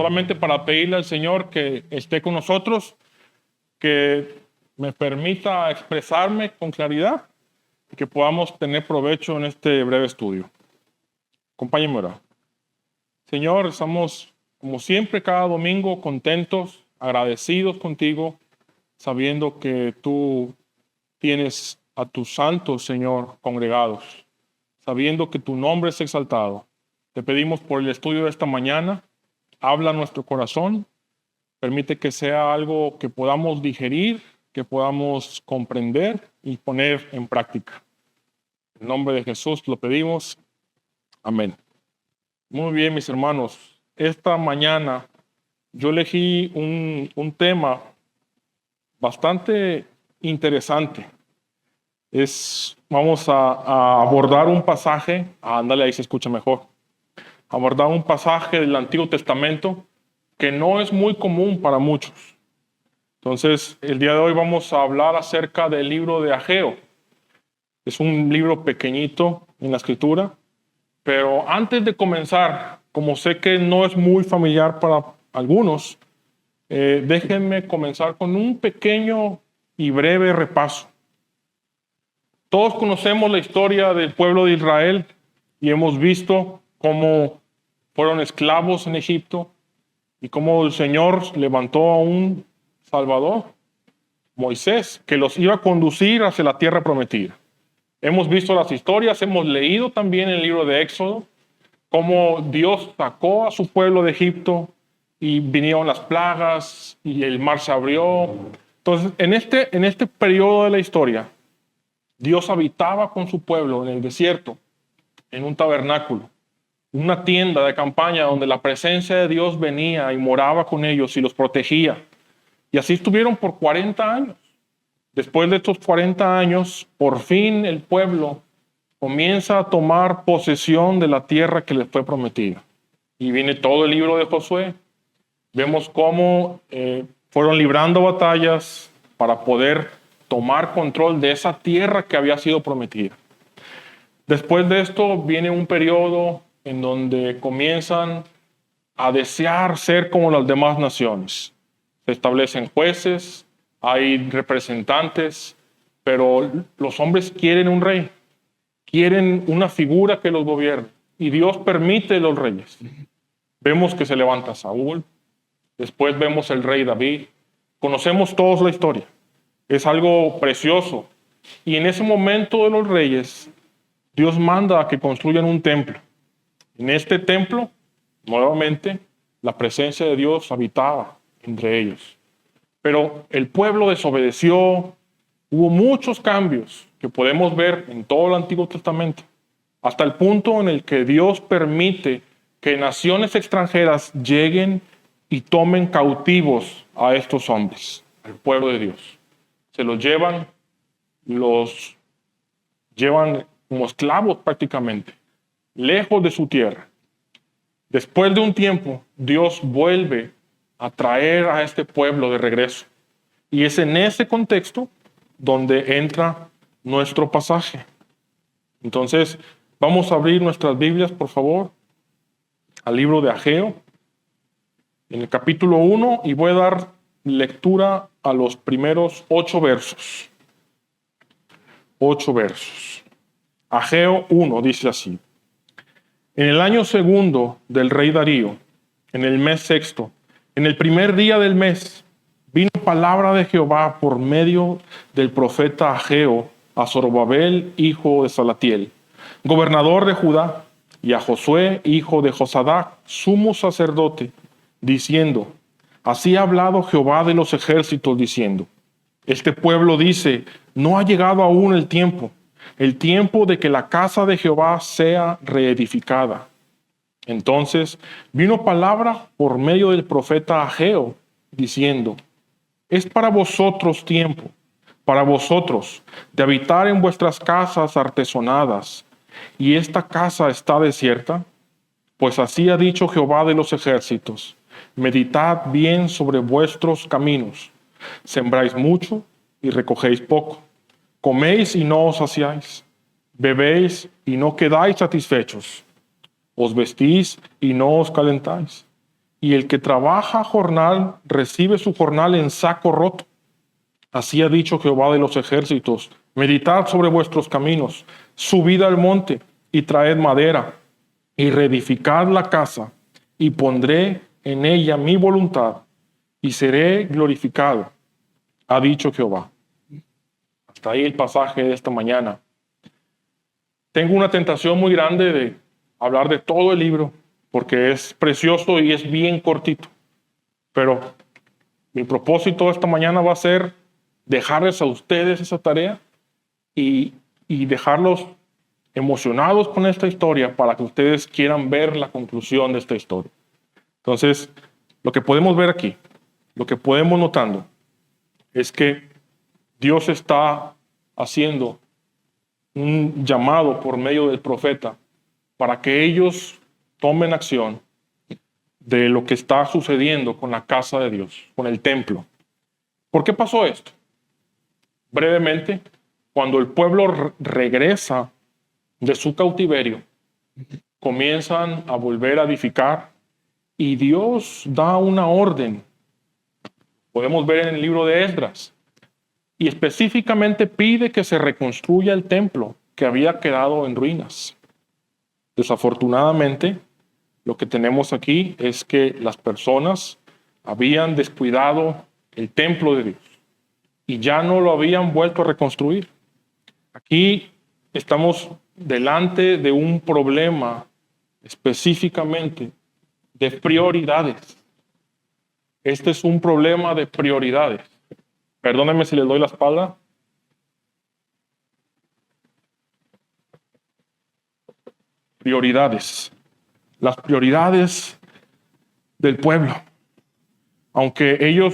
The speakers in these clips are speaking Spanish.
solamente para pedirle al Señor que esté con nosotros, que me permita expresarme con claridad y que podamos tener provecho en este breve estudio. Acompáñenme a orar. Señor, estamos como siempre cada domingo contentos, agradecidos contigo, sabiendo que tú tienes a tus santos, Señor, congregados, sabiendo que tu nombre es exaltado. Te pedimos por el estudio de esta mañana, habla a nuestro corazón, permite que sea algo que podamos digerir, que podamos comprender y poner en práctica. En nombre de Jesús lo pedimos. Amén. Muy bien, mis hermanos. Esta mañana yo elegí un tema bastante interesante. Vamos a abordar un pasaje, ándale, ahí se escucha mejor, abordar un pasaje del Antiguo Testamento que no es muy común para muchos. Entonces, el día de hoy vamos a hablar acerca del libro de Ageo. Es un libro pequeñito en la Escritura, pero antes de comenzar, como sé que no es muy familiar para algunos, déjenme comenzar con un pequeño y breve repaso. Todos conocemos la historia del pueblo de Israel y hemos visto cómo fueron esclavos en Egipto y cómo el Señor levantó a un Salvador, Moisés, que los iba a conducir hacia la tierra prometida. Hemos visto las historias, hemos leído también el libro de Éxodo, cómo Dios sacó a su pueblo de Egipto y vinieron las plagas y el mar se abrió. Entonces, en este periodo de la historia, Dios habitaba con su pueblo en el desierto, en un tabernáculo, una tienda de campaña donde la presencia de Dios venía y moraba con ellos y los protegía. Y así estuvieron por 40 años. Después de estos 40 años, por fin el pueblo comienza a tomar posesión de la tierra que les fue prometida. Y viene todo el libro de Josué. Vemos cómo fueron librando batallas para poder tomar control de esa tierra que había sido prometida. Después de esto viene un periodo en donde comienzan a desear ser como las demás naciones. Se establecen jueces, hay representantes, pero los hombres quieren un rey, quieren una figura que los gobierne, y Dios permite los reyes. Vemos que se levanta Saúl, después vemos el rey David, conocemos todos la historia. Es algo precioso. Y en ese momento de los reyes, Dios manda a que construyan un templo. En este templo, nuevamente, la presencia de Dios habitaba entre ellos. Pero el pueblo desobedeció. Hubo muchos cambios que podemos ver en todo el Antiguo Testamento, hasta el punto en el que Dios permite que naciones extranjeras lleguen y tomen cautivos a estos hombres, al pueblo de Dios. Se los llevan como esclavos prácticamente, lejos de su tierra. Después de un tiempo, Dios vuelve a traer a este pueblo de regreso. Y es en ese contexto donde entra nuestro pasaje. Entonces, vamos a abrir nuestras Biblias, por favor, al libro de Ageo, en el capítulo 1, y voy a dar lectura a los primeros 8 versos. 8 versos. Ageo 1 dice así: En el año segundo del rey Darío, en el mes sexto, en el primer día del mes, vino palabra de Jehová por medio del profeta Ageo a Zorobabel, hijo de Salatiel, gobernador de Judá, y a Josué, hijo de Josadac, sumo sacerdote, diciendo: Así ha hablado Jehová de los ejércitos, diciendo: Este pueblo dice, no ha llegado aún el tiempo de que la casa de Jehová sea reedificada. Entonces vino palabra por medio del profeta Ageo, diciendo: Es para vosotros tiempo, para vosotros, de habitar en vuestras casas artesonadas, y esta casa está desierta. Pues así ha dicho Jehová de los ejércitos: Meditad bien sobre vuestros caminos. Sembráis mucho y recogéis poco. Coméis y no os saciáis. Bebéis y no quedáis satisfechos. Os vestís y no os calentáis. y el que trabaja jornal recibe su jornal en saco roto. Así ha dicho Jehová de los ejércitos: meditad sobre vuestros caminos, subid al monte y traed madera, y reedificad la casa, y pondré en ella mi voluntad, y seré glorificado, ha dicho Jehová. Hasta ahí el pasaje de esta mañana. Tengo una tentación muy grande de hablar de todo el libro, porque es precioso y es bien cortito. Pero mi propósito esta mañana va a ser dejarles a ustedes esa tarea y dejarlos emocionados con esta historia para que ustedes quieran ver la conclusión de esta historia. Entonces, lo que podemos ver aquí, lo que podemos notando, es que Dios está haciendo un llamado por medio del profeta para que ellos tomen acción de lo que está sucediendo con la casa de Dios, con el templo. ¿Por qué pasó esto? Brevemente, cuando el pueblo regresa de su cautiverio, comienzan a volver a edificar y Dios da una orden. Podemos ver en el libro de Esdras. Y específicamente pide que se reconstruya el templo que había quedado en ruinas. Desafortunadamente, lo que tenemos aquí es que las personas habían descuidado el templo de Dios y ya no lo habían vuelto a reconstruir. Aquí estamos delante de un problema específicamente de prioridades. Este es un problema de prioridades. Perdónenme si les doy la espalda. Prioridades. Las prioridades del pueblo. Aunque ellos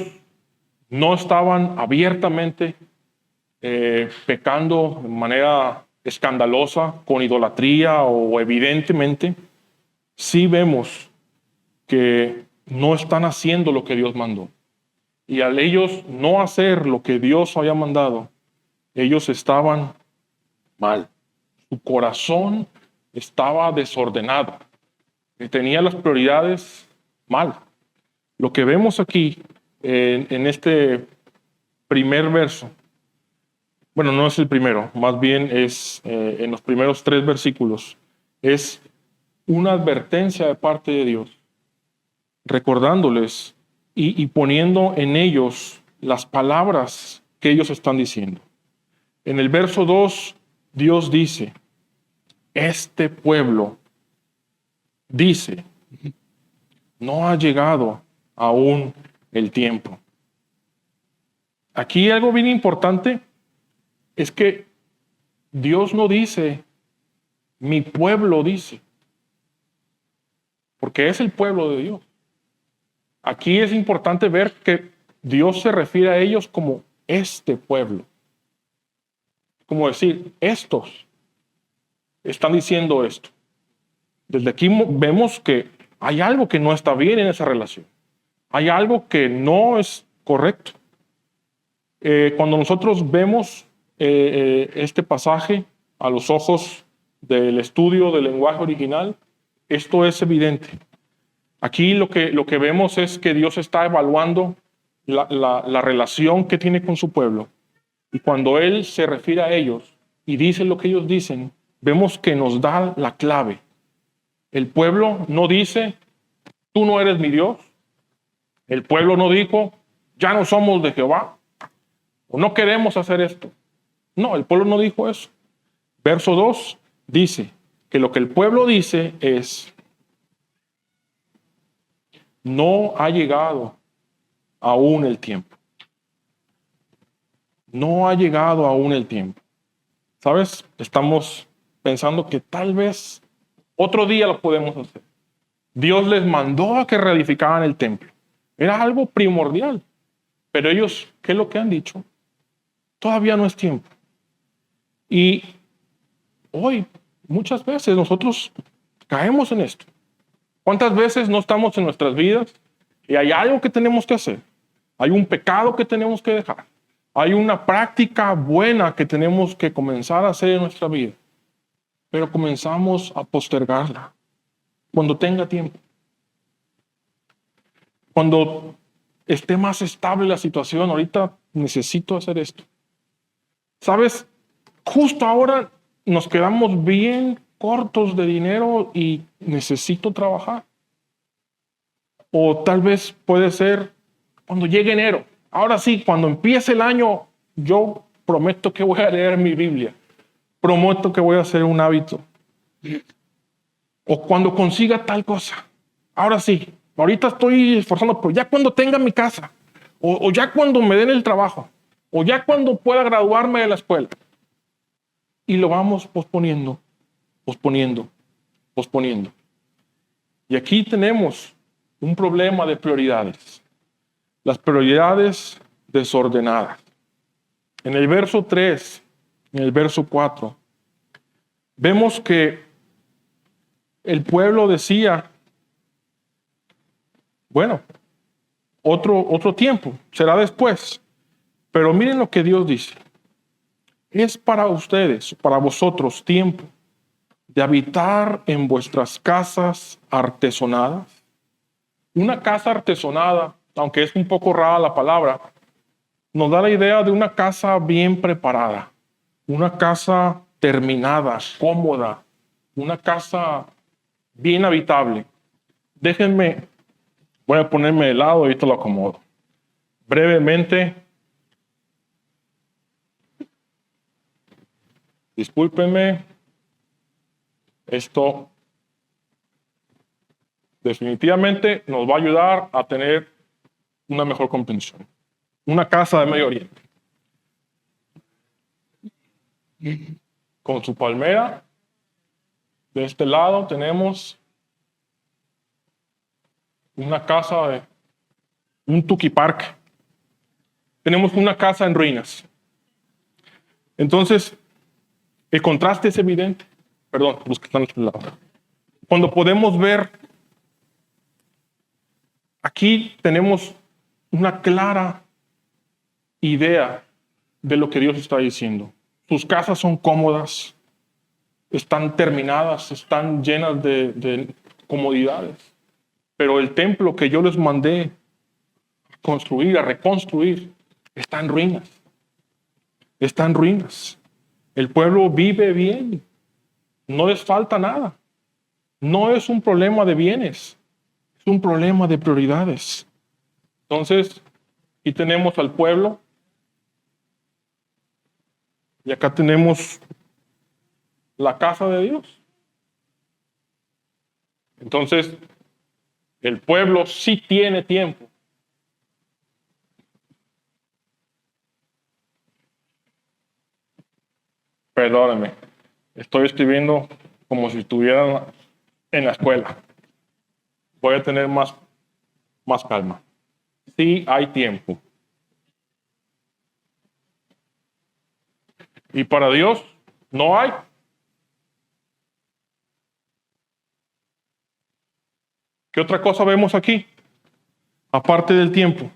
no estaban abiertamente pecando de manera escandalosa, con idolatría o evidentemente, sí vemos que no están haciendo lo que Dios mandó. Y al ellos no hacer lo que Dios había mandado, ellos estaban mal. Su corazón estaba desordenado. Tenía las prioridades mal. Lo que vemos aquí en este primer verso, bueno, no es el primero, más bien es en los primeros 3 versículos, es una advertencia de parte de Dios, recordándoles y poniendo en ellos las palabras que ellos están diciendo. En el verso 2, Dios dice, este pueblo dice, no ha llegado aún el tiempo. Aquí algo bien importante es que Dios no dice, mi pueblo dice, porque es el pueblo de Dios. Aquí es importante ver que Dios se refiere a ellos como este pueblo. Como decir, estos están diciendo esto. Desde aquí vemos que hay algo que no está bien en esa relación. Hay algo que no es correcto. Cuando nosotros vemos este pasaje a los ojos del estudio del lenguaje original, esto es evidente. Aquí lo que vemos es que Dios está evaluando la relación que tiene con su pueblo. Y cuando Él se refiere a ellos y dice lo que ellos dicen, vemos que nos da la clave. El pueblo no dice, tú no eres mi Dios. El pueblo no dijo, ya no somos de Jehová. O no queremos hacer esto. No, el pueblo no dijo eso. Verso 2 dice que lo que el pueblo dice es, no ha llegado aún el tiempo. No ha llegado aún el tiempo. ¿Sabes? Estamos pensando que tal vez otro día lo podemos hacer. Dios les mandó a que reedificaran el templo. Era algo primordial. Pero ellos, ¿qué es lo que han dicho? Todavía no es tiempo. Y hoy, muchas veces nosotros caemos en esto. ¿Cuántas veces no estamos en nuestras vidas y hay algo que tenemos que hacer? Hay un pecado que tenemos que dejar. Hay una práctica buena que tenemos que comenzar a hacer en nuestra vida. Pero comenzamos a postergarla cuando tenga tiempo. Cuando esté más estable la situación, ahorita necesito hacer esto. ¿Sabes? Justo ahora nos quedamos bien cortos de dinero y necesito trabajar. O tal vez puede ser cuando llegue enero. Ahora sí, cuando empiece el año, yo prometo que voy a leer mi Biblia. Prometo que voy a hacer un hábito. O cuando consiga tal cosa. Ahora sí, ahorita estoy esforzando, pero ya cuando tenga mi casa. O ya cuando me den el trabajo. O ya cuando pueda graduarme de la escuela. Y lo vamos posponiendo, posponiendo, posponiendo. Y aquí tenemos un problema de prioridades. Las prioridades desordenadas. En el verso 3, en el verso 4, vemos que el pueblo decía, bueno, otro tiempo, será después. Pero miren lo que Dios dice. Es para ustedes, para vosotros, tiempo de habitar en vuestras casas artesonadas. Una casa artesonada, aunque es un poco rara la palabra, nos da la idea de una casa bien preparada, una casa terminada, cómoda, una casa bien habitable. Déjenme, voy a ponerme de lado y ahorita lo acomodo. Brevemente, discúlpenme, esto definitivamente nos va a ayudar a tener una mejor comprensión. Una casa de Medio Oriente. Con su palmera. De este lado tenemos una casa de un Tuki Park. Tenemos una casa en ruinas. Entonces, el contraste es evidente. Perdón, los que están a este lado. Cuando podemos ver, aquí tenemos una clara idea de lo que Dios está diciendo. Sus casas son cómodas, están terminadas, están llenas de comodidades. Pero el templo que yo les mandé a construir, a reconstruir, está en ruinas. Está en ruinas. El pueblo vive bien. No les falta nada. No es un problema de bienes. Es un problema de prioridades. Entonces, aquí tenemos al pueblo. Y acá tenemos la casa de Dios. Entonces, el pueblo sí tiene tiempo. Perdónenme, estoy escribiendo como si estuviera en la escuela. Voy a tener más calma. Sí hay tiempo. Y para Dios no hay. ¿Qué otra cosa vemos aquí? Aparte del tiempo.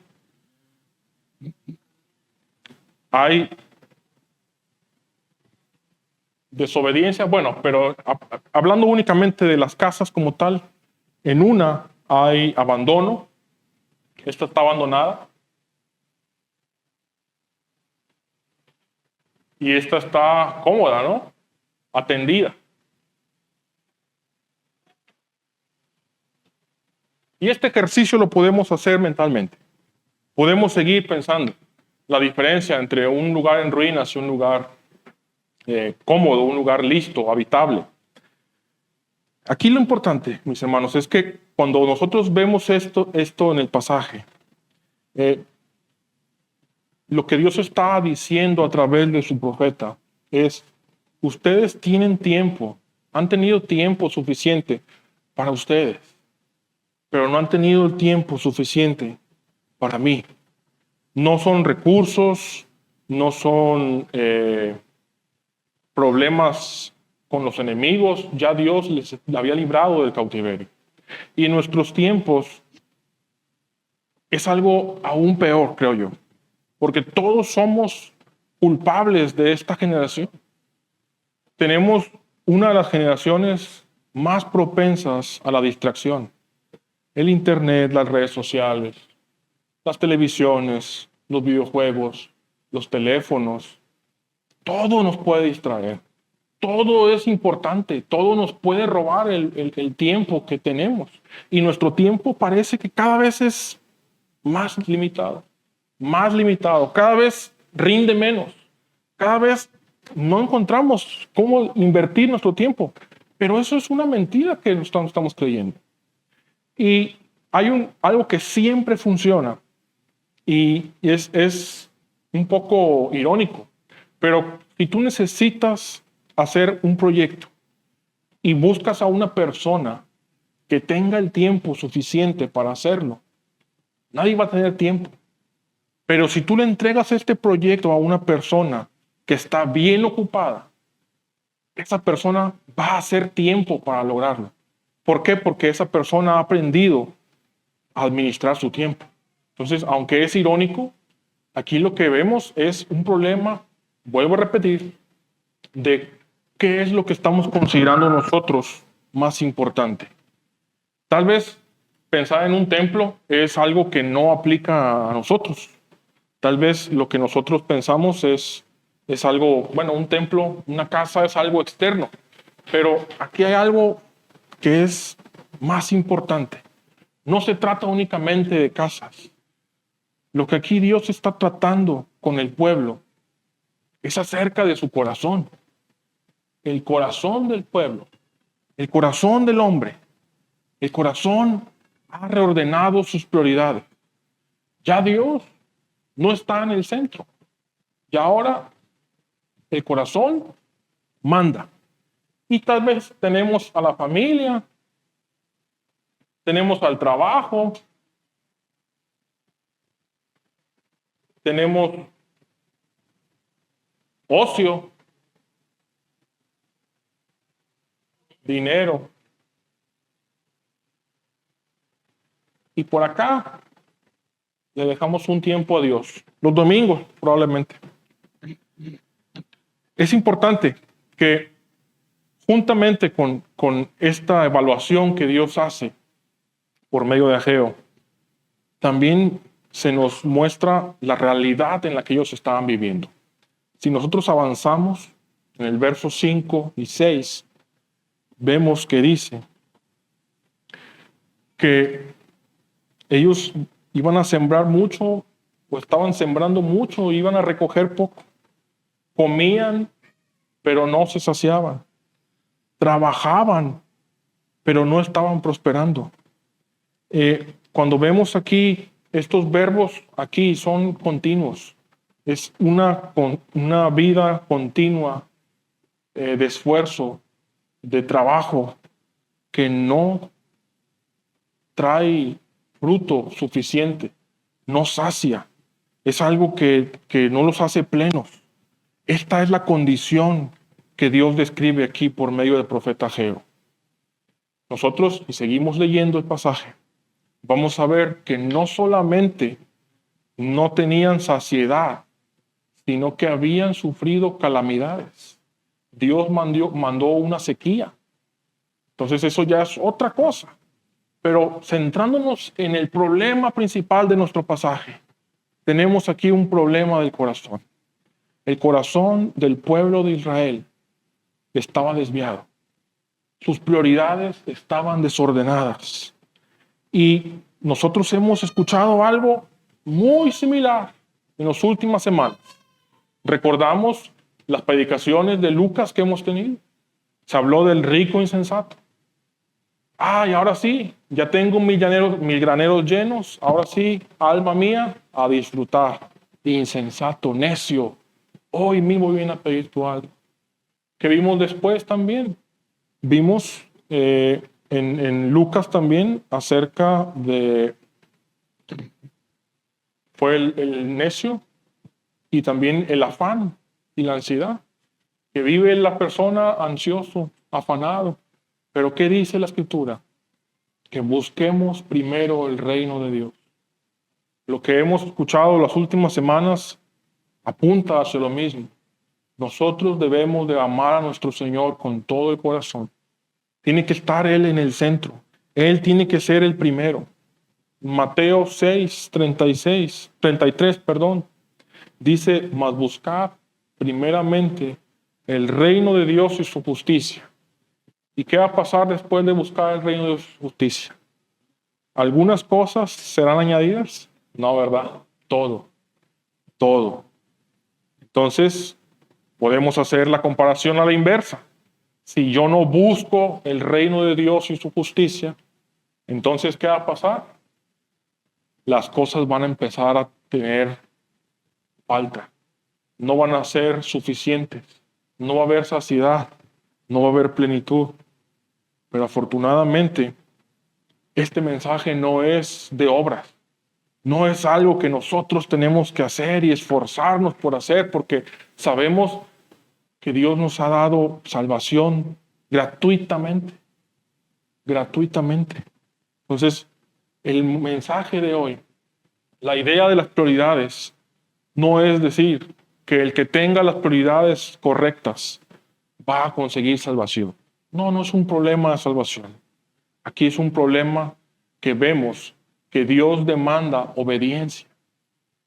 Hay desobediencia, bueno, pero hablando únicamente de las casas como tal, en una hay abandono. Esta está abandonada. Y esta está cómoda, ¿no? Atendida. Y este ejercicio lo podemos hacer mentalmente. Podemos seguir pensando la diferencia entre un lugar en ruinas y un lugar cómodo, un lugar listo, habitable. Aquí lo importante, mis hermanos, es que cuando nosotros vemos esto en el pasaje, lo que Dios está diciendo a través de su profeta es, ustedes tienen tiempo, han tenido tiempo suficiente para ustedes, pero no han tenido el tiempo suficiente para mí. No son recursos, no son problemas con los enemigos, ya Dios les había librado del cautiverio. Y en nuestros tiempos es algo aún peor, creo yo, porque todos somos culpables de esta generación. Tenemos una de las generaciones más propensas a la distracción. El internet, las redes sociales, las televisiones, los videojuegos, los teléfonos, todo nos puede distraer. Todo es importante, todo nos puede robar el tiempo que tenemos. Y nuestro tiempo parece que cada vez es más limitado, cada vez rinde menos, cada vez no encontramos cómo invertir nuestro tiempo. Pero eso es una mentira que estamos creyendo. Y hay algo que siempre funciona y es un poco irónico, pero si tú necesitas hacer un proyecto y buscas a una persona que tenga el tiempo suficiente para hacerlo, nadie va a tener tiempo. Pero si tú le entregas este proyecto a una persona que está bien ocupada, esa persona va a hacer tiempo para lograrlo. ¿Por qué? Porque esa persona ha aprendido a administrar su tiempo. Entonces, aunque es irónico, aquí lo que vemos es un problema, vuelvo a repetir, de qué es lo que estamos considerando nosotros más importante. Tal vez pensar en un templo es algo que no aplica a nosotros. Tal vez lo que nosotros pensamos es algo, bueno, un templo, una casa es algo externo, pero aquí hay algo que es más importante. No se trata únicamente de casas. Lo que aquí Dios está tratando con el pueblo es acerca de su corazón. El corazón del pueblo, el corazón del hombre, el corazón ha reordenado sus prioridades. Ya Dios no está en el centro. Y ahora el corazón manda. Y tal vez tenemos a la familia, tenemos al trabajo, tenemos ocio, dinero. Y por acá le dejamos un tiempo a Dios. Los domingos, probablemente. Es importante que juntamente con esta evaluación que Dios hace por medio de Ageo, también se nos muestra la realidad en la que ellos estaban viviendo. Si nosotros avanzamos en el verso 5 y 6, vemos que dice que ellos iban a sembrar mucho, o estaban sembrando mucho, iban a recoger poco. Comían, pero no se saciaban. Trabajaban, pero no estaban prosperando. Cuando vemos aquí, estos verbos aquí son continuos. Es una vida continua de esfuerzo, de trabajo, que no trae fruto suficiente, no sacia. Es algo que no los hace plenos. Esta es la condición que Dios describe aquí por medio del profeta Ageo. Nosotros, y seguimos leyendo el pasaje, vamos a ver que no solamente no tenían saciedad, sino que habían sufrido calamidades. Dios mandó una sequía. Entonces eso ya es otra cosa. Pero centrándonos en el problema principal de nuestro pasaje, tenemos aquí un problema del corazón. El corazón del pueblo de Israel estaba desviado. Sus prioridades estaban desordenadas. Y nosotros hemos escuchado algo muy similar en las últimas semanas. Recordamos las predicaciones de Lucas que hemos tenido. Se habló del rico insensato. Y ahora sí, ya tengo mis graneros llenos. Ahora sí, alma mía, a disfrutar. Insensato, necio. Hoy mismo viene a pedir tu algo. ¿Qué vimos después también? Vimos en Lucas también acerca de... Fue el necio y también el afán y la ansiedad. Que vive la persona ansioso, afanado. Pero ¿qué dice la Escritura? Que busquemos primero el reino de Dios. Lo que hemos escuchado las últimas semanas apunta hacia lo mismo. Nosotros debemos de amar a nuestro Señor con todo el corazón. Tiene que estar Él en el centro. Él tiene que ser el primero. Mateo 33, dice, mas buscad primeramente el reino de Dios y su justicia. ¿Y qué va a pasar después de buscar el reino de su justicia? ¿Algunas cosas serán añadidas? No, ¿verdad? Todo. Entonces, podemos hacer la comparación a la inversa. Si yo no busco el reino de Dios y su justicia, entonces, ¿qué va a pasar? Las cosas van a empezar a tener falta. No van a ser suficientes. No va a haber saciedad. No va a haber plenitud. Pero afortunadamente, este mensaje no es de obras. No es algo que nosotros tenemos que hacer y esforzarnos por hacer, porque sabemos que Dios nos ha dado salvación gratuitamente. Gratuitamente. Entonces, el mensaje de hoy, la idea de las prioridades, no es decir que el que tenga las prioridades correctas va a conseguir salvación. No es un problema de salvación. Aquí es un problema que vemos que Dios demanda obediencia.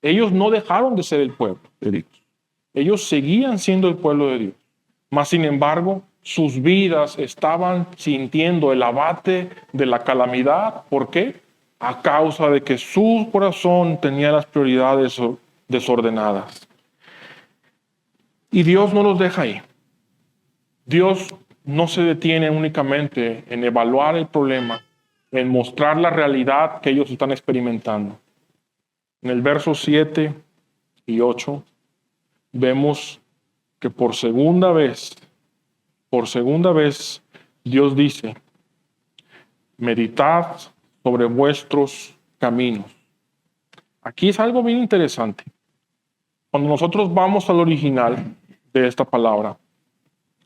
Ellos no dejaron de ser el pueblo de Dios. Ellos seguían siendo el pueblo de Dios. Mas, sin embargo, sus vidas estaban sintiendo el abate de la calamidad. ¿Por qué? A causa de que su corazón tenía las prioridades desordenadas. Y Dios no los deja ahí. Dios no se detiene únicamente en evaluar el problema, en mostrar la realidad que ellos están experimentando. En el verso 7 y 8 vemos que por segunda vez, Dios dice, meditad sobre vuestros caminos. Aquí es algo bien interesante. Cuando nosotros vamos al original de esta palabra,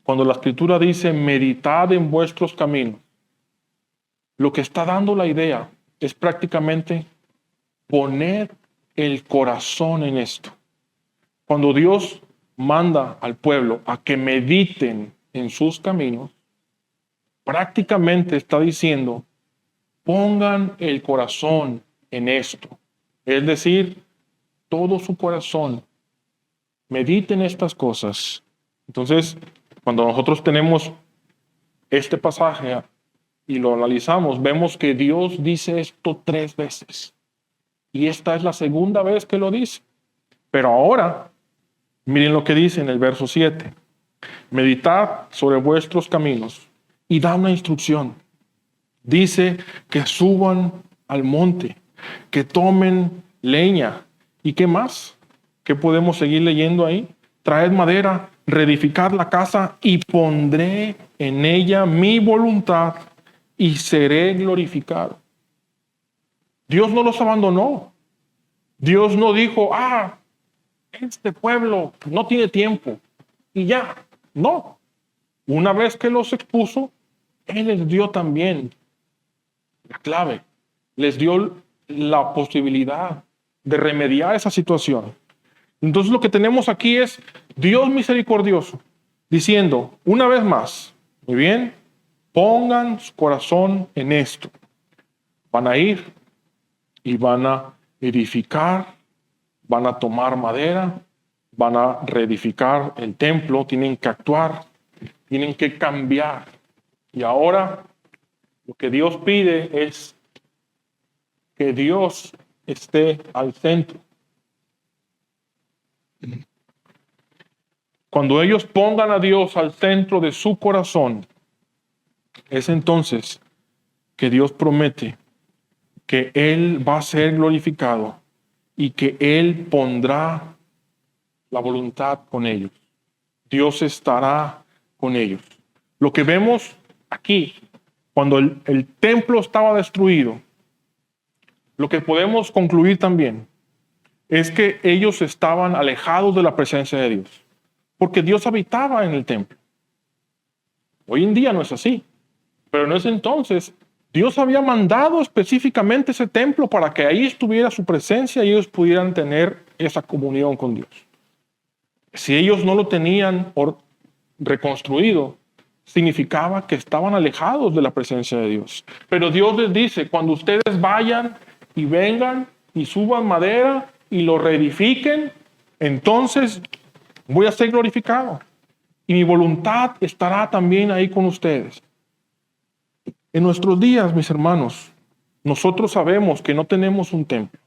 cuando la Escritura dice, meditad en vuestros caminos, lo que está dando la idea es prácticamente poner el corazón en esto. Cuando Dios manda al pueblo a que mediten en sus caminos, prácticamente está diciendo, pongan el corazón en esto. Es decir, todo su corazón. Mediten estas cosas. Entonces, cuando nosotros tenemos este pasaje y lo analizamos, vemos que Dios dice esto 3 veces. Y esta es la segunda vez que lo dice. Pero ahora, miren lo que dice en el verso 7. Meditad sobre vuestros caminos y da una instrucción. Dice que suban al monte, que tomen leña. ¿Y qué más? ¿Qué podemos seguir leyendo ahí? Traed madera, reedificad la casa y pondré en ella mi voluntad y seré glorificado. Dios no los abandonó. Dios no dijo, este pueblo no tiene tiempo y ya. No. Una vez que los expuso, Él les dio también la clave. Les dio la posibilidad de remediar esa situación. Entonces lo que tenemos aquí es Dios misericordioso diciendo una vez más, muy bien, pongan su corazón en esto. Van a ir y van a edificar, van a tomar madera, van a reedificar el templo, tienen que actuar, tienen que cambiar. Y ahora lo que Dios pide es que Dios esté al centro. Cuando ellos pongan a Dios al centro de su corazón, es entonces que Dios promete que Él va a ser glorificado y que Él pondrá la voluntad con ellos. Dios estará con ellos. Lo que vemos aquí, cuando el templo estaba destruido, lo que podemos concluir también es que ellos estaban alejados de la presencia de Dios, porque Dios habitaba en el templo. Hoy en día no es así, pero en ese entonces Dios había mandado específicamente ese templo para que ahí estuviera su presencia y ellos pudieran tener esa comunión con Dios. Si ellos no lo tenían reconstruido, significaba que estaban alejados de la presencia de Dios. Pero Dios les dice, cuando ustedes vayan y vengan y suban madera y lo reedifiquen, entonces voy a ser glorificado. Y mi voluntad estará también ahí con ustedes. En nuestros días, mis hermanos, nosotros sabemos que no tenemos un templo.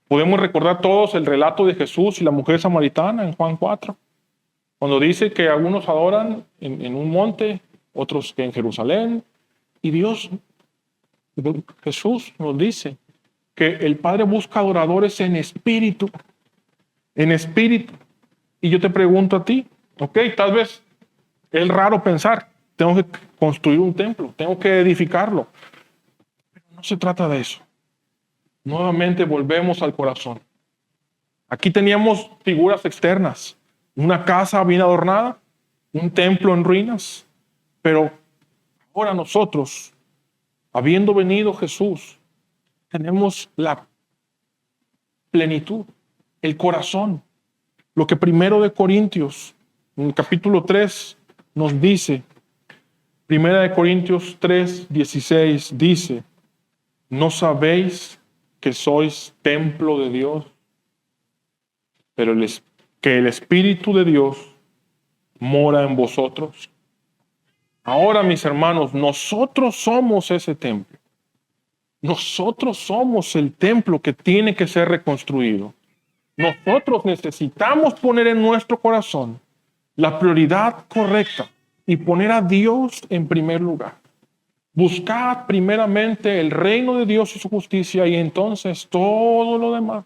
Podemos recordar todos el relato de Jesús y la mujer samaritana en Juan 4, cuando dice que algunos adoran en un monte, otros que en Jerusalén, y Jesús nos dice que el Padre busca adoradores en espíritu, en espíritu. Y yo te pregunto a ti, ok, tal vez es raro pensar, tengo que construir un templo, tengo que edificarlo, pero no se trata de eso. Nuevamente volvemos al corazón. Aquí teníamos figuras externas, una casa bien adornada, un templo en ruinas, pero ahora nosotros, habiendo venido Jesús, tenemos la plenitud, el corazón. Lo que primero de Corintios, en el capítulo 3, nos dice, primera de Corintios 3, 16, dice, ¿no sabéis que sois templo de Dios? Pero que el Espíritu de Dios mora en vosotros. Ahora, mis hermanos, nosotros somos ese templo. Nosotros somos el templo que tiene que ser reconstruido. Nosotros necesitamos poner en nuestro corazón la prioridad correcta y poner a Dios en primer lugar. Buscad primeramente el reino de Dios y su justicia, y entonces todo lo demás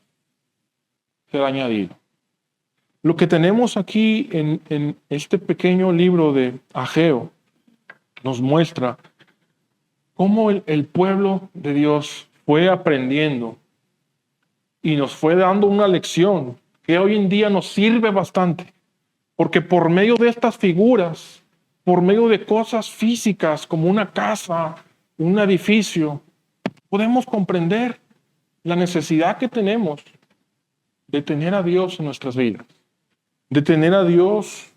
será añadido. Lo que tenemos aquí en este pequeño libro de Ageo nos muestra cómo el pueblo de Dios fue aprendiendo y nos fue dando una lección que hoy en día nos sirve bastante, porque por medio de estas figuras, por medio de cosas físicas como una casa, un edificio, podemos comprender la necesidad que tenemos de tener a Dios en nuestras vidas, de tener a Dios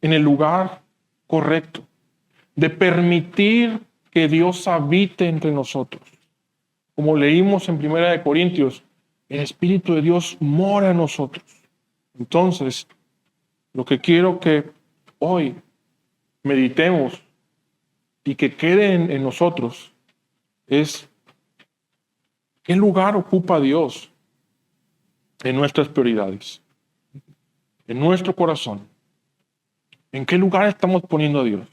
en el lugar correcto, de permitir que Dios habite entre nosotros. Como leímos en 1 Corintios, el Espíritu de Dios mora en nosotros. Entonces, lo que quiero que hoy meditemos y que quede en nosotros es qué lugar ocupa Dios en nuestras prioridades, en nuestro corazón. ¿En qué lugar estamos poniendo a Dios?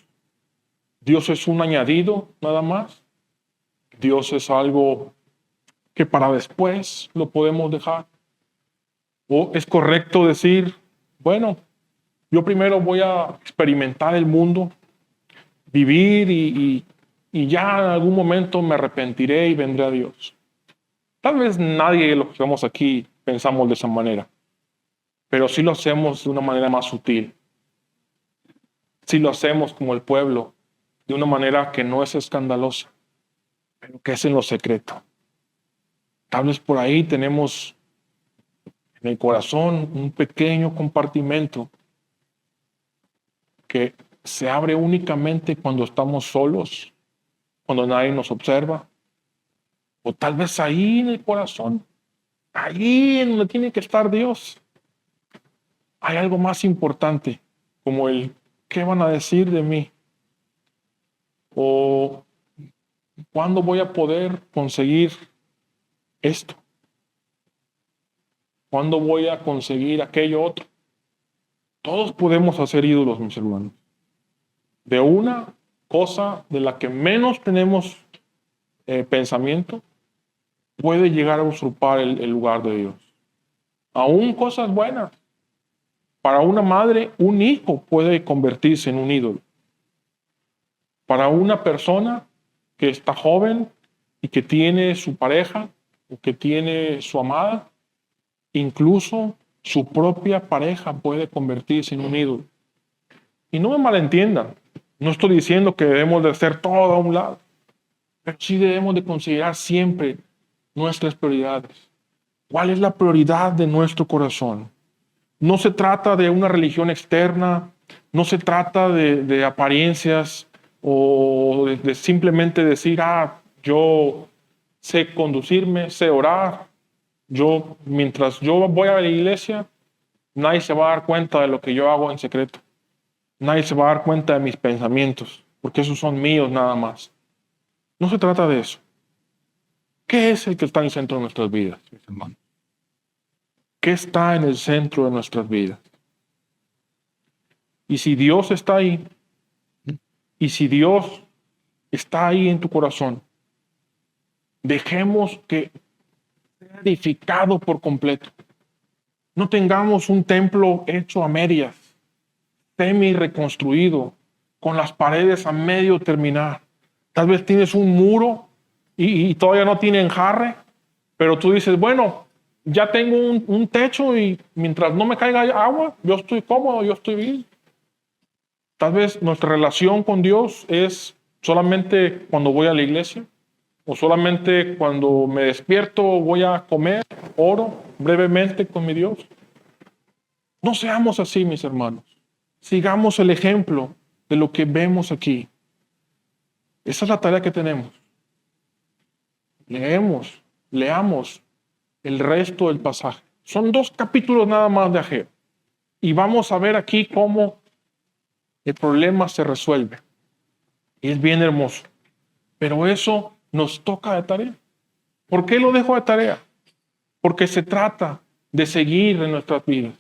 ¿Dios es un añadido nada más? ¿Dios es algo que para después lo podemos dejar? ¿O es correcto decir, bueno, yo primero voy a experimentar el mundo, vivir y ya en algún momento me arrepentiré y vendré a Dios? Tal vez nadie de los que estamos aquí pensamos de esa manera, pero sí lo hacemos de una manera más sutil. Sí lo hacemos como el pueblo, de una manera que no es escandalosa, pero que es en lo secreto. Tal vez por ahí tenemos en el corazón un pequeño compartimento que se abre únicamente cuando estamos solos, cuando nadie nos observa. O tal vez ahí en el corazón, ahí en donde tiene que estar Dios, hay algo más importante, como el ¿qué van a decir de mí? O ¿cuándo voy a poder conseguir esto? ¿Cuándo voy a conseguir aquello otro? Todos podemos hacer ídolos, mis hermanos. De una cosa de la que menos tenemos pensamiento, puede llegar a usurpar el lugar de Dios. Aún cosas buenas. Para una madre, un hijo puede convertirse en un ídolo. Para una persona que está joven y que tiene su pareja o que tiene su amada, incluso su propia pareja puede convertirse en un ídolo. Y no me malentiendan, no estoy diciendo que debemos de hacer todo a un lado, pero sí debemos de considerar siempre nuestras prioridades. ¿Cuál es la prioridad de nuestro corazón? No se trata de una religión externa, No se trata de apariencias o de simplemente decir, yo sé conducirme, sé orar. Mientras yo voy a la iglesia, nadie se va a dar cuenta de lo que yo hago en secreto. Nadie se va a dar cuenta de mis pensamientos, porque esos son míos nada más. No se trata de eso. ¿Qué es el que está en el centro de nuestras vidas, mis hermanos? ¿Qué está en el centro de nuestras vidas? Y si Dios está ahí, y si Dios está ahí en tu corazón, dejemos que sea edificado por completo. No tengamos un templo hecho a medias, semi reconstruido, con las paredes a medio terminar. Tal vez tienes un muro y todavía no tiene enjarre, pero tú dices, bueno, ya tengo un techo y mientras no me caiga agua, yo estoy cómodo, yo estoy bien. Tal vez nuestra relación con Dios es solamente cuando voy a la iglesia, o solamente cuando me despierto voy a comer, oro brevemente con mi Dios. No seamos así, mis hermanos. Sigamos el ejemplo de lo que vemos aquí. Esa es la tarea que tenemos. Leamos el resto del pasaje. Son 2 capítulos nada más de Ageo. Y vamos a ver aquí cómo el problema se resuelve. Y es bien hermoso. Pero eso nos toca de tarea. ¿Por qué lo dejo de tarea? Porque se trata de seguir en nuestras vidas,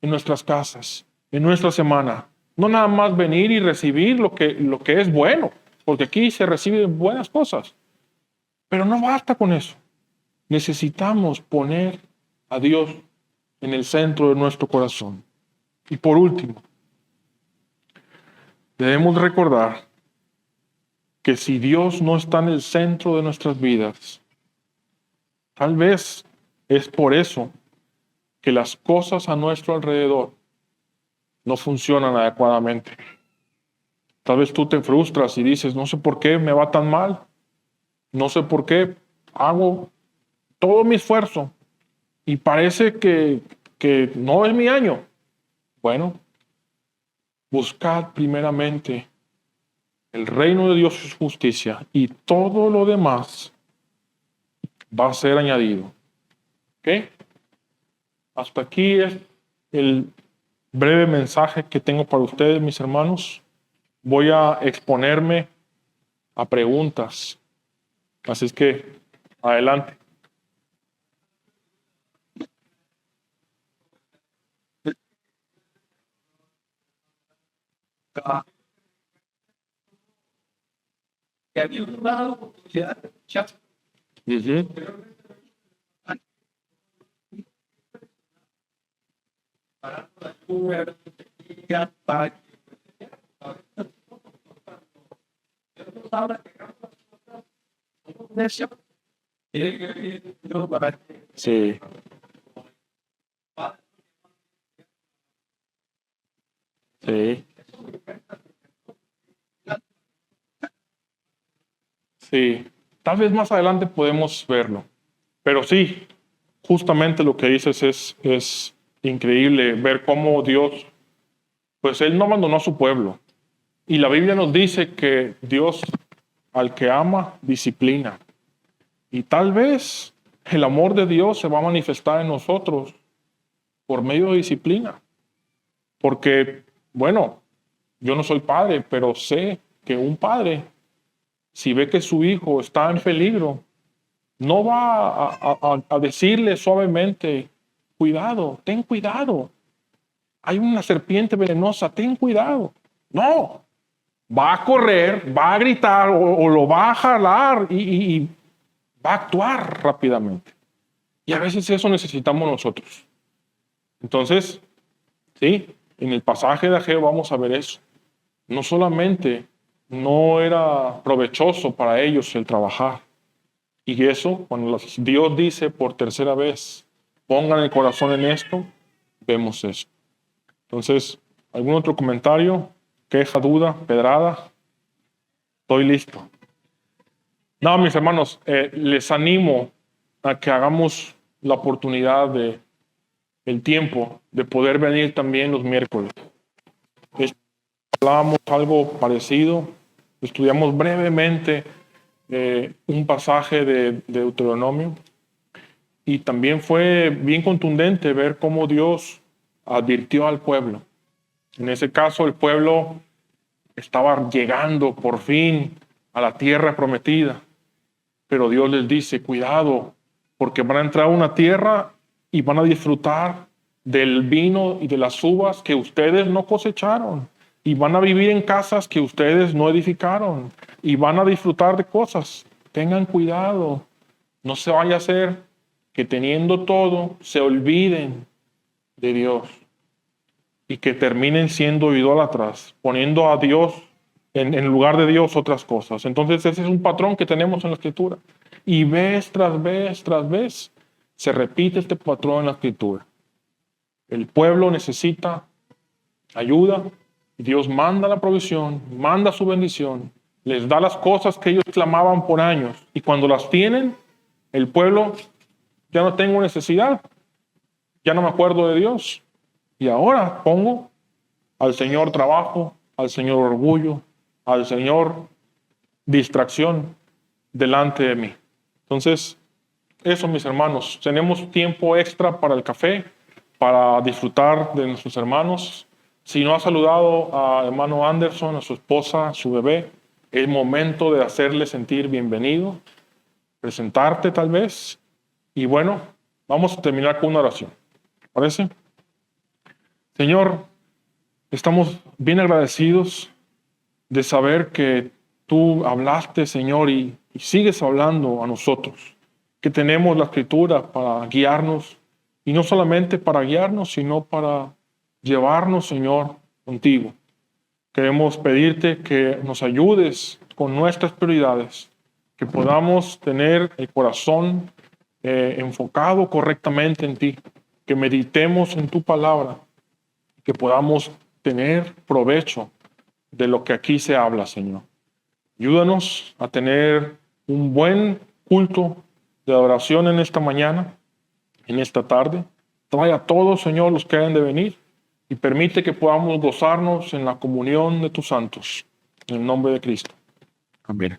en nuestras casas, en nuestra semana. No nada más venir y recibir lo que es bueno, porque aquí se reciben buenas cosas. Pero no basta con eso. Necesitamos poner a Dios en el centro de nuestro corazón. Y por último, debemos recordar que si Dios no está en el centro de nuestras vidas, tal vez es por eso que las cosas a nuestro alrededor no funcionan adecuadamente. Tal vez tú te frustras y dices, no sé por qué me va tan mal, no sé por qué hago todo mi esfuerzo y parece que no es mi año. Bueno, buscad primeramente el reino de Dios y su justicia y todo lo demás va a ser añadido. ¿Ok? Hasta aquí es el breve mensaje que tengo para ustedes, mis hermanos. Voy a exponerme a preguntas. Así es que, adelante. Ujú. Sí, sí, sí. Tal vez más adelante podemos verlo. Pero sí, justamente lo que dices es increíble ver cómo Dios, pues Él no abandonó a su pueblo. Y la Biblia nos dice que Dios al que ama, disciplina. Y tal vez el amor de Dios se va a manifestar en nosotros por medio de disciplina. Porque, bueno, yo no soy padre, pero sé que un padre, si ve que su hijo está en peligro, no va a decirle suavemente, cuidado, ten cuidado. Hay una serpiente venenosa, ten cuidado. No, va a correr, va a gritar o lo va a jalar y va a actuar rápidamente. Y a veces eso necesitamos nosotros. Entonces, sí, en el pasaje de Ageo vamos a ver eso. No solamente no era provechoso para ellos el trabajar. Y eso, cuando Dios dice por tercera vez, pongan el corazón en esto, vemos eso. Entonces, ¿algún otro comentario? ¿Queja, duda, pedrada? Estoy listo. No, mis hermanos, les animo a que hagamos la oportunidad el tiempo de poder venir también los miércoles. hablábamos algo parecido. Estudiamos brevemente un pasaje de Deuteronomio y también fue bien contundente ver cómo Dios advirtió al pueblo. En ese caso, el pueblo estaba llegando por fin a la tierra prometida, pero Dios les dice, cuidado, porque van a entrar a una tierra y van a disfrutar del vino y de las uvas que ustedes no cosecharon, y van a vivir en casas que ustedes no edificaron, y van a disfrutar de cosas. Tengan cuidado, no se vaya a hacer que teniendo todo se olviden de Dios y que terminen siendo idólatras, poniendo a Dios en lugar de Dios otras cosas. Entonces ese es un patrón que tenemos en la Escritura. Y vez tras vez tras vez se repite este patrón en la Escritura. El pueblo necesita ayuda, y Dios manda la provisión, manda su bendición, les da las cosas que ellos clamaban por años, y cuando las tienen, el pueblo, ya no tengo necesidad, ya no me acuerdo de Dios, y ahora pongo al Señor trabajo, al Señor orgullo, al Señor distracción delante de mí. Entonces, eso, mis hermanos, tenemos tiempo extra para el café, para disfrutar de nuestros hermanos. Si no ha saludado a hermano Anderson, a su esposa, a su bebé, es momento de hacerle sentir bienvenido, presentarte tal vez. Y bueno, vamos a terminar con una oración. ¿Parece? Señor, estamos bien agradecidos de saber que tú hablaste, Señor, y sigues hablando a nosotros, que tenemos la Escritura para guiarnos, y no solamente para guiarnos, sino para llevarnos, Señor, contigo. Queremos pedirte que nos ayudes con nuestras prioridades, que podamos tener el corazón enfocado correctamente en ti, que meditemos en tu palabra, que podamos tener provecho de lo que aquí se habla, Señor. Ayúdanos a tener un buen culto de adoración en esta mañana, en esta tarde. Trae a todos, Señor, los que hayan de venir, y permite que podamos gozarnos en la comunión de tus santos. En el nombre de Cristo. Amén.